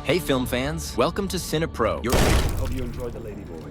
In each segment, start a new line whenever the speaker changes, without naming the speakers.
Hey film fans, welcome to CinePro.
Hope you enjoyed the Lady Boys.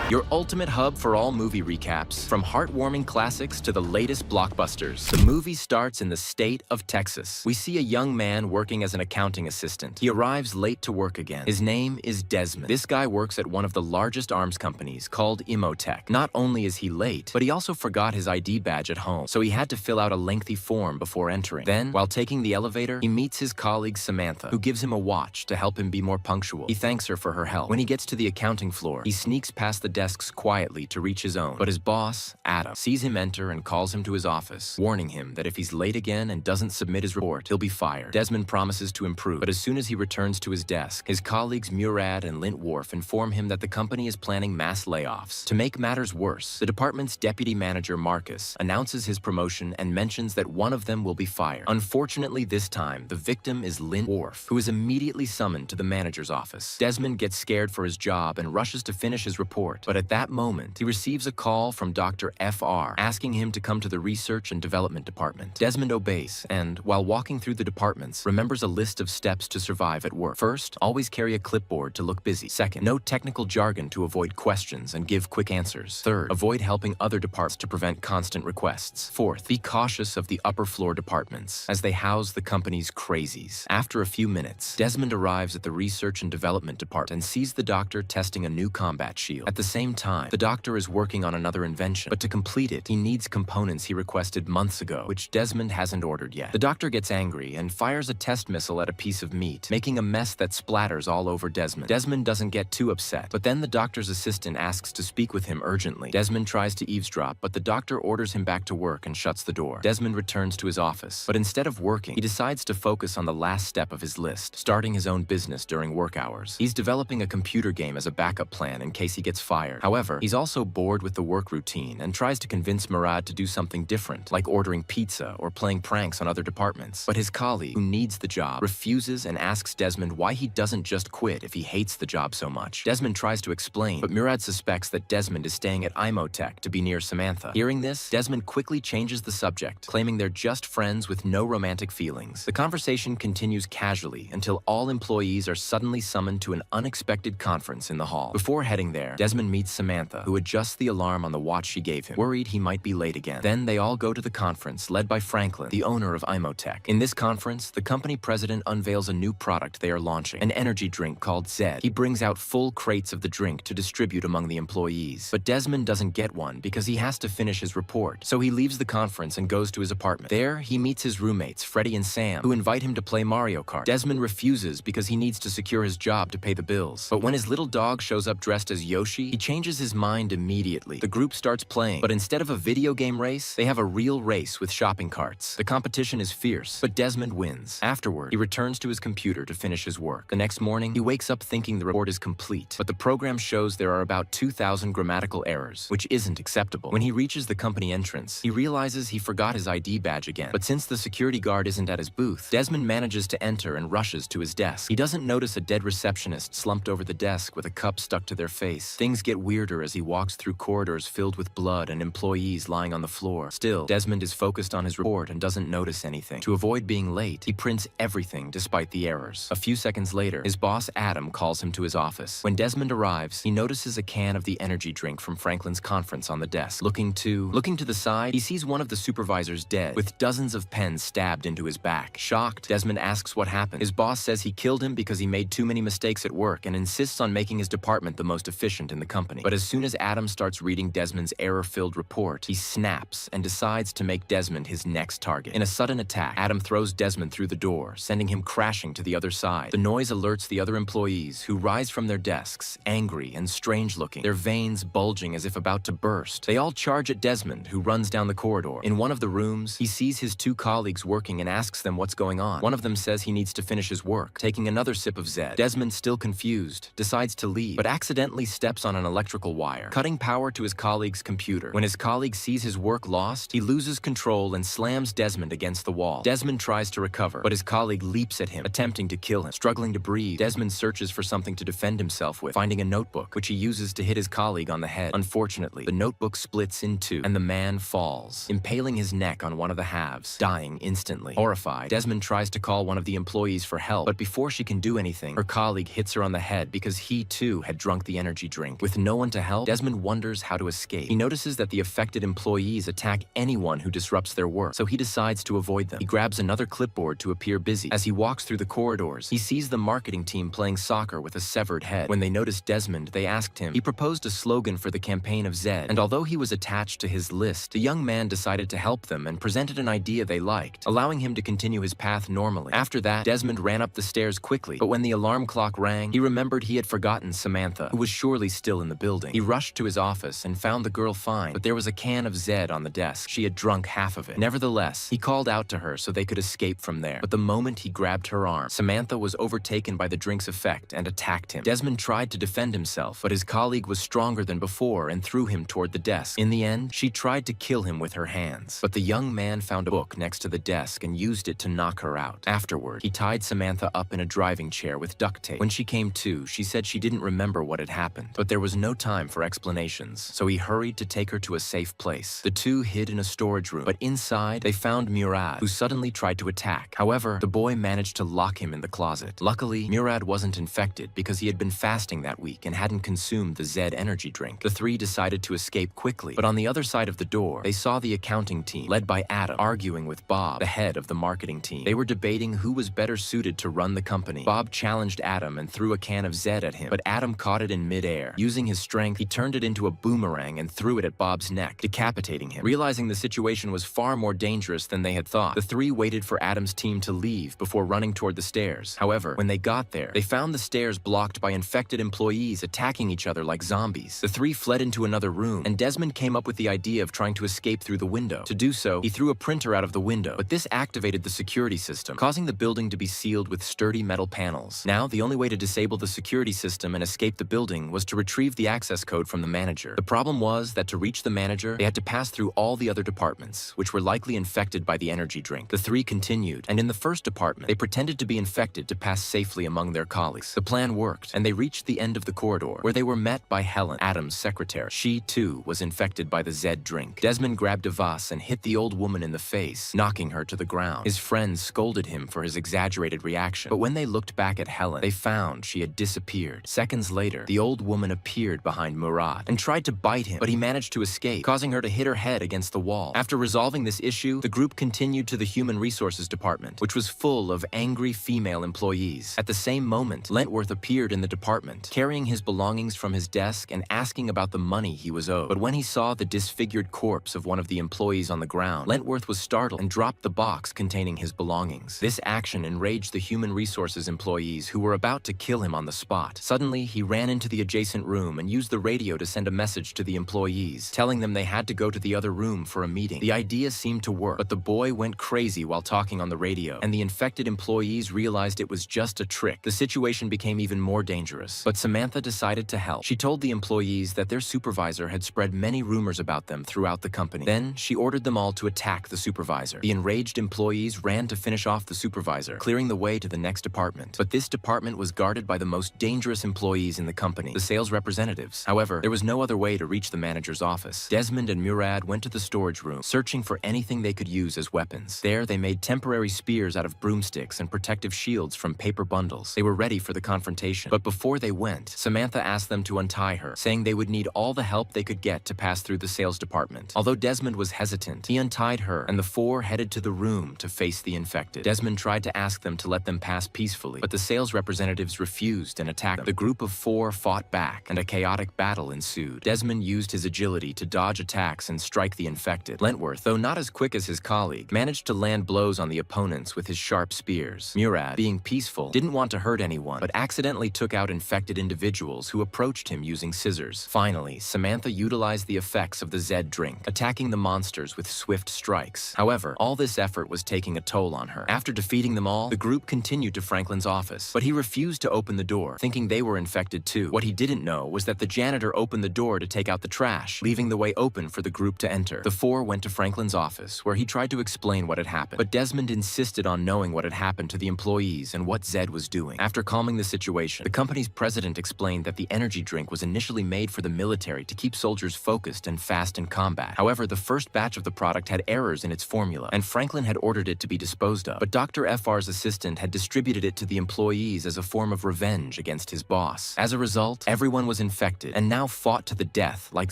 Your ultimate hub for all movie recaps, from heartwarming classics to the latest blockbusters. The movie starts in the state of Texas. We see a young man working as an accounting assistant. He arrives late to work again. His name is Desmond. This guy works at one of the largest arms companies called Imotech. Not only is he late, but he also forgot his ID badge at home, so he had to fill out a lengthy form before entering. Then, while taking the elevator, he meets his colleague Samantha, who gives him a watch to help him be more punctual. He thanks her for her help. When he gets to the accounting floor, he sneaks past the desks quietly to reach his own. But his boss, Adam, sees him enter and calls him to his office, warning him that if he's late again and doesn't submit his report, he'll be fired. Desmond promises to improve, but as soon as he returns to his desk, his colleagues Murad and Lint Worf inform him that the company is planning mass layoffs. To make matters worse, the department's deputy manager, Marcus, announces his promotion and mentions that one of them will be fired. Unfortunately, this time, the victim is Lint Worf, who is immediately summoned to the manager's office. Desmond gets scared for his job and rushes to finish his report, but at that moment, he receives a call from Dr. FR asking him to come to the Research and Development Department. Desmond obeys and, while walking through the departments, remembers a list of steps to survive at work. First, always carry a clipboard to look busy. Second, no technical jargon to avoid questions and give quick answers. Third, avoid helping other departments to prevent constant requests. Fourth, be cautious of the upper floor departments, as they house the company's crazies. After a few minutes, Desmond arrives at the Research and Development Department and sees the doctor testing a new combat shield. At the same time, the doctor is working on another invention, but to complete it, he needs components he requested months ago, which Desmond hasn't ordered yet. The doctor gets angry and fires a test missile at a piece of meat, making a mess that splatters all over Desmond. Desmond doesn't get too upset, but then the doctor's assistant asks to speak with him urgently. Desmond tries to eavesdrop, but the doctor orders him back to work and shuts the door. Desmond returns to his office, but instead of working, he decides to focus on the last step of his list, starting his own business during work hours. He's developing a computer game as a backup plan in case he gets fired. However, he's also bored with the work routine and tries to convince Murad to do something different, like ordering pizza or playing pranks on other departments. But his colleague, who needs the job, refuses and asks Desmond why he doesn't just quit if he hates the job so much. Desmond tries to explain, but Murad suspects that Desmond is staying at Imotech to be near Samantha. Hearing this, Desmond quickly changes the subject, claiming they're just friends with no romantic feelings. The conversation continues casually until all employees are suddenly summoned to an unexpected conference in the hall. Before heading there, Desmond meets Samantha, who adjusts the alarm on the watch she gave him, worried he might be late again. Then they all go to the conference, led by Franklin, the owner of Imotech. In this conference, the company president unveils a new product they are launching, an energy drink called Zed. He brings out full crates of the drink to distribute among the employees. But Desmond doesn't get one because he has to finish his report, so he leaves the conference and goes to his apartment. There, he meets his roommates, Freddie and Sam, who invite him to play Mario Kart. Desmond refuses because he needs to secure his job to pay the bills. But when his little dog shows up dressed as Yoshi, he changes his mind immediately. The group starts playing, but instead of a video game race, they have a real race with shopping carts. The competition is fierce, but Desmond wins. Afterward, he returns to his computer to finish his work. The next morning, he wakes up thinking the report is complete, but the program shows there are about 2,000 grammatical errors, which isn't acceptable. When he reaches the company entrance, he realizes he forgot his ID badge again. But since the security guard isn't at his booth, Desmond manages to enter and rushes to his desk. He doesn't notice a dead receptionist slumped over the desk with a cup stuck to their face. Things get weirder as he walks through corridors filled with blood and employees lying on the floor. Still, Desmond is focused on his report and doesn't notice anything. To avoid being late, he prints everything despite the errors. A few seconds later, his boss Adam calls him to his office. When Desmond arrives, he notices a can of the energy drink from Franklin's conference on the desk. Looking to the side, he sees one of the supervisors dead, with dozens of pens stabbed into his back. Shocked, Desmond asks what happened. His boss says he killed him because he made too many mistakes at work and insists on making his department the most efficient in the company. But as soon as Adam starts reading Desmond's error-filled report, he snaps and decides to make Desmond his next target. In a sudden attack, Adam throws Desmond through the door, sending him crashing to the other side. The noise alerts the other employees, who rise from their desks, angry and strange-looking, their veins bulging as if about to burst. They all charge at Desmond, who runs down the corridor. In one of the rooms, he sees his two colleagues working and asks them what's going on. One of them says he needs to finish his work. Taking another sip of Zed, Desmond, still confused, decides to leave, but accidentally steps on an electrical wire, cutting power to his colleague's computer. When his colleague sees his work lost, he loses control and slams Desmond against the wall. Desmond tries to recover, but his colleague leaps at him, attempting to kill him. Struggling to breathe, Desmond searches for something to defend himself with, finding a notebook, which he uses to hit his colleague on the head. Unfortunately, the notebook splits in two, and the man falls, impaling his neck on one of the halves, dying instantly. Horrified, Desmond tries to call one of the employees for help, but before she can do anything, her colleague hits her on the head because he too had drunk the energy drink. With no one to help, Desmond wonders how to escape. He notices that the affected employees attack anyone who disrupts their work, so he decides to avoid them. He grabs another clipboard to appear busy. As he walks through the corridors, he sees the marketing team playing soccer with a severed head. When they noticed Desmond, they asked him. He proposed a slogan for the campaign of Zed, and although he was attached to his list, the young man decided to help them and presented an idea they liked, allowing him to continue his path normally. After that, Desmond ran up the stairs quickly, but when the alarm clock rang, he remembered he had forgotten Samantha, who was surely still in the building. He rushed to his office and found the girl fine, but there was a can of Zed on the desk. She had drunk half of it. Nevertheless, he called out to her so they could escape from there, but the moment he grabbed her arm, Samantha was overtaken by the drink's effect and attacked him. Desmond tried to defend himself, but his colleague was stronger than before and threw him toward the desk. In the end, she tried to kill him with her hands, but the young man found a book next to the desk and used it to knock her out. Afterward, he tied Samantha up in a driving chair with duct tape. When she came to, she said she didn't remember what had happened, but there was no time for explanations, so he hurried to take her to a safe place. The two hid in a storage room, but inside, they found Murad, who suddenly tried to attack. However, the boy managed to lock him in the closet. Luckily, Murad wasn't infected because he had been fasting that week and hadn't consumed the Zed energy drink. The three decided to escape quickly, but on the other side of the door, they saw the accounting team, led by Adam, arguing with Bob, the head of the marketing team. They were debating who was better suited to run the company. Bob challenged Adam and threw a can of Zed at him, but Adam caught it in midair. Using his strength, he turned it into a boomerang and threw it at Bob's neck, decapitating him. Realizing the situation was far more dangerous than they had thought, the three waited for Adam's team to leave before running toward the stairs. However, when they got there, they found the stairs blocked by infected employees attacking each other like zombies. The three fled into another room, and Desmond came up with the idea of trying to escape through the window. To do so, he threw a printer out of the window, but this activated the security system, causing the building to be sealed with sturdy metal panels. Now, the only way to disable the security system and escape the building was to retrieve the access code from the manager. The problem was that to reach the manager, they had to pass through all the other departments, which were likely infected by the energy drink. The three continued, and in the first department, they pretended to be infected to pass safely among their colleagues. The plan worked, and they reached the end of the corridor, where they were met by Helen, Adam's secretary. She, too, was infected by the Zed drink. Desmond grabbed a vase and hit the old woman in the face, knocking her to the ground. His friends scolded him for his exaggerated reaction, but when they looked back at Helen, they found she had disappeared. Seconds later, the old woman appeared behind Murad and tried to bite him, but he managed to escape, causing her to hit her head against the wall. After resolving this issue, the group continued to the Human Resources Department, which was full of angry female employees. At the same moment, Lentworth appeared in the department, carrying his belongings from his desk and asking about the money he was owed. But when he saw the disfigured corpse of one of the employees on the ground, Lentworth was startled and dropped the box containing his belongings. This action enraged the Human Resources employees, who were about to kill him on the spot. Suddenly, he ran into the adjacent room and used the radio to send a message to the employees, telling them they had to go to the other room for a meeting. The idea seemed to work, but the boy went crazy while talking on the radio, and the infected employees realized it was just a trick. The situation became even more dangerous, but Samantha decided to help. She told the employees that their supervisor had spread many rumors about them throughout the company. Then, she ordered them all to attack the supervisor. The enraged employees ran to finish off the supervisor, clearing the way to the next department. But this department was guarded by the most dangerous employees in the company, the sales representatives. However, there was no other way to reach the manager's office. Desmond and Murad went to the storage room, searching for anything they could use as weapons. There, they made temporary spears out of broomsticks and protective shields from paper bundles. They were ready for the confrontation. But before they went, Samantha asked them to untie her, saying they would need all the help they could get to pass through the sales department. Although Desmond was hesitant, he untied her, and the four headed to the room to face the infected. Desmond tried to ask them to let them pass peacefully, but the sales representatives refused and attacked them. The group of four fought back, and a chaotic battle ensued. Desmond used his agility to dodge attacks and strike the infected. Lentworth, though not as quick as his colleague, managed to land blows on the opponents with his sharp spears. Murad, being peaceful, didn't want to hurt anyone, but accidentally took out infected individuals who approached him using scissors. Finally, Samantha utilized the effects of the Zed drink, attacking the monsters with swift strikes. However, all this effort was taking a toll on her. After defeating them all, the group continued to Franklin's office, but he refused to open the door, thinking they were infected too. What he didn't know was that the janitor opened the door to take out the trash, leaving the way open for the group to enter. The four went to Franklin's office, where he tried to explain what had happened. But Desmond insisted on knowing what had happened to the employees and what Zed was doing. After calming the situation, the company's president explained that the energy drink was initially made for the military to keep soldiers focused and fast in combat. However, the first batch of the product had errors in its formula, and Franklin had ordered it to be disposed of. But Dr. FR's assistant had distributed it to the employees as a form of revenge against his boss. As a result, everyone was infected and now fought to the death like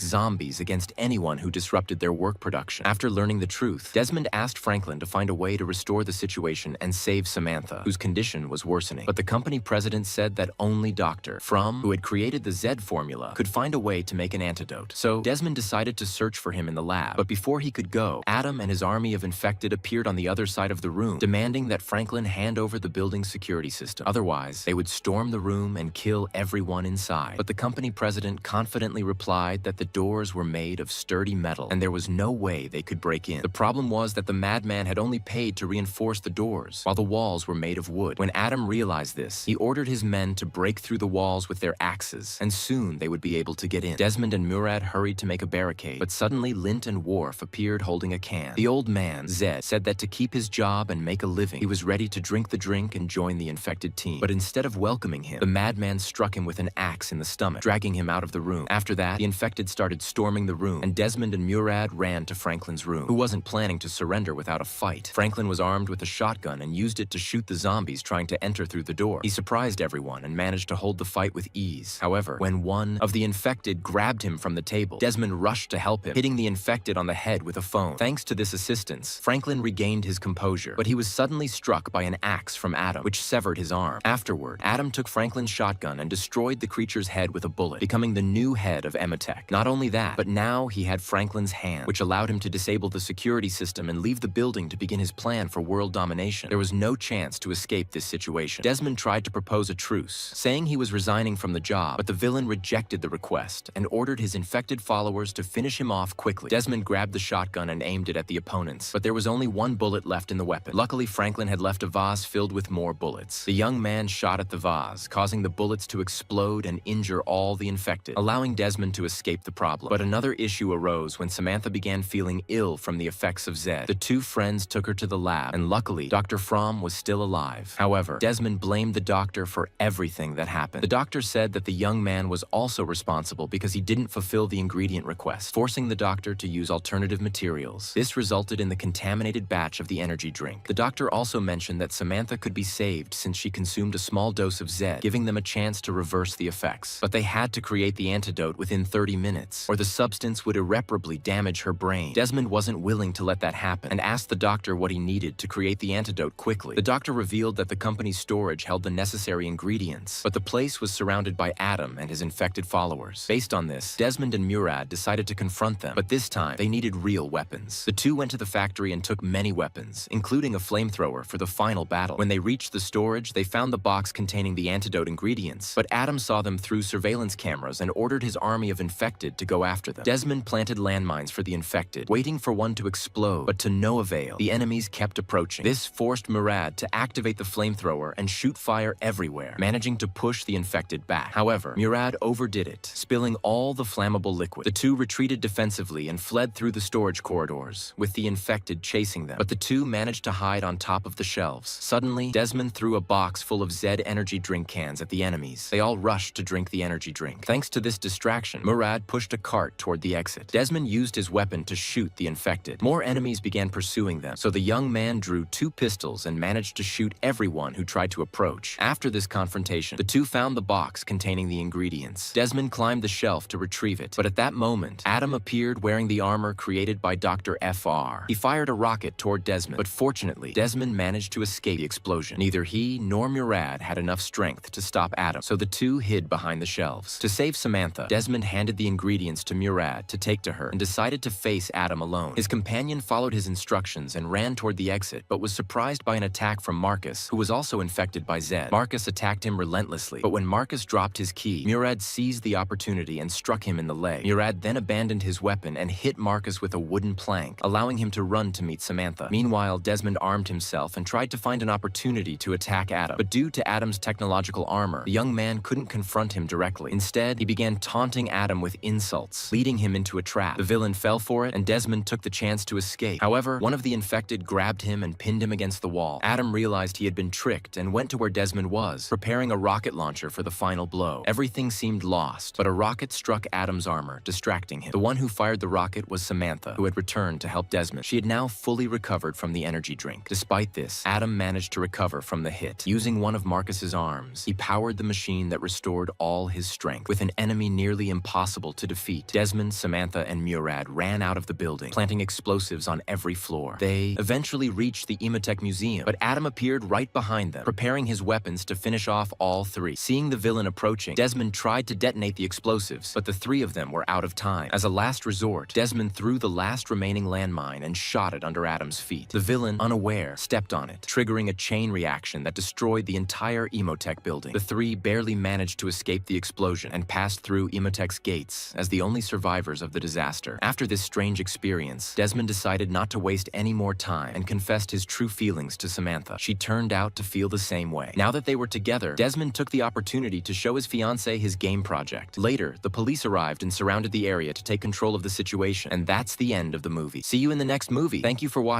zombies against anyone who disrupted their work production. After learning the truth, Desmond asked Franklin to find a way to restore the situation and save Samantha, whose condition was worsening. But the company president said that only Dr. Fromm, who had created the Z formula, could find a way to make an antidote. So Desmond decided to search for him in the lab. But before he could go, Adam and his army of infected appeared on the other side of the room, demanding that Franklin hand over the building's security system. Otherwise, they would storm the room and kill everyone inside. But the company president confidently replied that the doors were made of sturdy metal, and there was no way they could break in. The problem was that the madman had only paid to reinforce the doors, while the walls were made of wood. When Adam realized this, he ordered his men to break through the walls with their axes, and soon they would be able to get in. Desmond and Murad hurried to make a barricade, but suddenly Lint and Worf appeared holding a can. The old man, Zed, said that to keep his job and make a living, he was ready to drink the drink and join the infected team. But instead of welcoming him, the madman struck him with an axe in the stomach, dragging him out of the room. After that, the infected started storming the room, and Desmond and Murad ran to Franklin's room, who wasn't planning to surrender without a fight. Franklin was armed with a shotgun and used it to shoot the zombies trying to enter through the door. He surprised everyone and managed to hold the fight with ease. However, when one of the infected grabbed him from the table, Desmond rushed to help him, hitting the infected on the head with a phone. Thanks to this assistance, Franklin regained his composure, but he was suddenly struck by an axe from Adam, which severed his arm. Afterward, Adam took Franklin's shotgun and destroyed the creature's head with a bullet, becoming the new head of Emetech. Not only that, but now he had Franklin's hand, which allowed him to disable the security system and leave the building to begin his plan for world domination. There was no chance to escape this situation. Desmond tried to propose a truce, saying he was resigning from the job, but the villain rejected the request and ordered his infected followers to finish him off quickly. Desmond grabbed the shotgun and aimed it at the opponents, but there was only one bullet left in the weapon. Luckily, Franklin had left a vase filled with more bullets. The young man shot at the vase, causing the bullets to explode and injure all the infected, allowing Desmond to escape the problem. But another issue arose when Samantha began feeling ill from the effects of Zed. The two friends took her to the lab, and luckily, Dr. Fromm was still alive. However, Desmond blamed the doctor for everything that happened. The doctor said that the young man was also responsible because he didn't fulfill the ingredient request, forcing the doctor to use alternative materials. This resulted in the contaminated batch of the energy drink. The doctor also mentioned that Samantha could be saved since she consumed a small dose of Zed, giving them a chance to reverse the effects. But they had to create the antidote within 30 minutes, or the substance would irreparably damage her brain. Desmond wasn't willing to let that happen and asked the doctor what he needed to create the antidote quickly. The doctor revealed that the company's storage held the necessary ingredients, but the place was surrounded by Adam and his infected followers. Based on this, Desmond and Murad decided to confront them, but this time, they needed real weapons. The two went to the factory and took many weapons, including a flamethrower for the final battle. When they reached the storage, they found the box containing the antidote ingredients, but Adam saw them through surveillance cameras and ordered his army of infected to go after them. Desmond planted landmines for the infected, waiting for one to explode, but to no avail. The enemies kept approaching. This forced Murad to activate the flamethrower and shoot fire everywhere, managing to push the infected back. However, Murad overdid it, spilling all the flammable liquid. The two retreated defensively and fled through the storage corridors, with the infected chasing them. But the two managed to hide on top of the shelves. Suddenly, Desmond threw a box full of Zed energy drink cans at the enemies. They all rushed to drink the energy drink. Thanks to this distraction, Murad pushed a cart toward the exit. Desmond used his weapon to shoot the infected. More enemies began pursuing them, so the young man drew 2 pistols and managed to shoot everyone who tried to approach. After this confrontation, the two found the box containing the ingredients. Desmond climbed the shelf to retrieve it, but at that moment, Adam appeared wearing the armor created by Dr. FR. He fired a rocket toward Desmond, but fortunately, Desmond managed to escape the explosion. Neither he nor Murad had enough strength to stop Adam, so the two hid behind the shelves. To save Samantha, Desmond handed the ingredients to Murad to take to her and decided to face Adam alone. His companion followed his instructions and ran toward the exit, but was surprised by an attack from Marcus, who was also infected by Zed. Marcus attacked him relentlessly, but when Marcus dropped his key, Murad seized the opportunity and struck him in the leg. Murad then abandoned his weapon and hit Marcus with a wooden plank, allowing him to run to meet Samantha. Meanwhile, Desmond armed himself and tried to find an opportunity to attack Adam, but due to Adam's technological armor, the young man couldn't confront him directly. Instead, he began taunting Adam with insults, leading him into a trap. The villain fell for it, and Desmond took the chance to escape. However, one of the infected grabbed him and pinned him against the wall. Adam realized he had been tricked and went to where Desmond was, preparing a rocket launcher for the final blow. Everything seemed lost, but a rocket struck Adam's armor, distracting him. The one who fired the rocket was Samantha, who had returned to help Desmond. She had now fully recovered from the energy drink. Despite this, Adam managed to recover from the hit. Using one of Marcus's arms, he powered the machine that restored all his strength. With an enemy nearly impossible to defeat, Desmond, Samantha, and Murad ran out of the building, planting explosives on every floor. They eventually reached the Imhotep Museum, but Adam appeared right behind them, preparing his weapons to finish off all three. Seeing the villain approaching, Desmond tried to detonate the explosives, but the three of them were out of time. As a last resort, Desmond threw the last remaining landmine and shot it under Adam's feet. The villain, unaware, stepped on it, triggering a chain reaction that destroyed the entire Imhotep building. The three barely managed to escape the explosion and passed through Imhotep's gates as the only survivors of the disaster. After this strange experience, Desmond decided not to waste any more time and confessed his true feelings to Samantha. She turned out to feel the same way. Now that they were together, Desmond took the opportunity to show his fiancée his game project. Later, the police arrived and surrounded the area to take control of the situation, and that's the end of the movie. See you in the next movie. Thank you for watching.